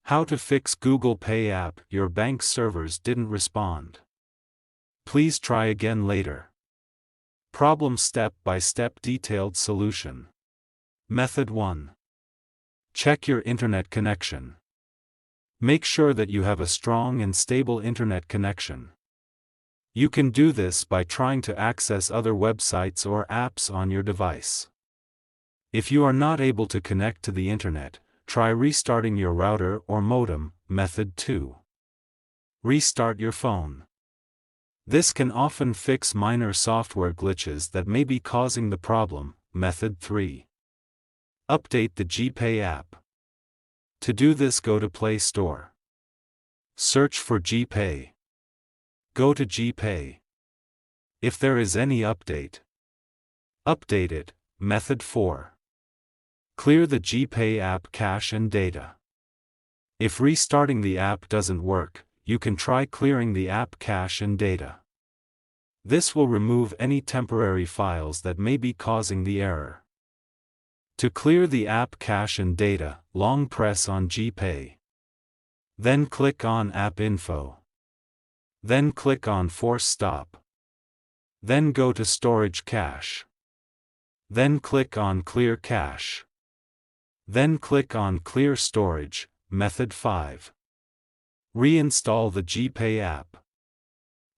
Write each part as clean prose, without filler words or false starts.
How to fix Google Pay app. Your bank servers didn't respond. Please try again later. Problem step-by-step detailed solution. Method 1. Check your internet connection. Make sure that you have a strong and stable internet connection. You can do this by trying to access other websites or apps on your device. If you are not able to connect to the internet, try restarting your router or modem. Method 2. Restart your phone. This can often fix minor software glitches that may be causing the problem. Method 3. Update the GPay app. To do this, go to Play Store. Search for GPay. Go to GPay. If there is any update, update it. Method 4. Clear the GPay app cache and data. If restarting the app doesn't work, you can try clearing the app cache and data. This will remove any temporary files that may be causing the error. To clear the app cache and data, long press on GPay. Then click on App Info. Then click on Force Stop. Then go to Storage Cache. Then click on Clear Cache. Then click on Clear Storage. Method 5. Reinstall the GPay app.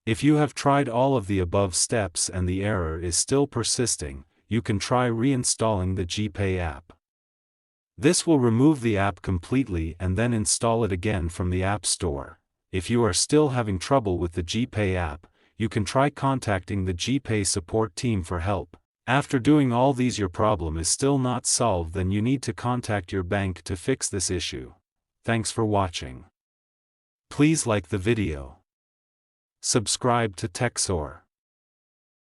If you have tried all of the above steps and the error is still persisting, you can try reinstalling the GPay app. This will remove the app completely and then install it again from the App Store. If you are still having trouble with the GPay app, you can try contacting the GPay support team for help. After doing all these, your problem is still not solved, then you need to contact your bank to fix this issue. Thanks for watching. Please like the video. Subscribe to TechSoar.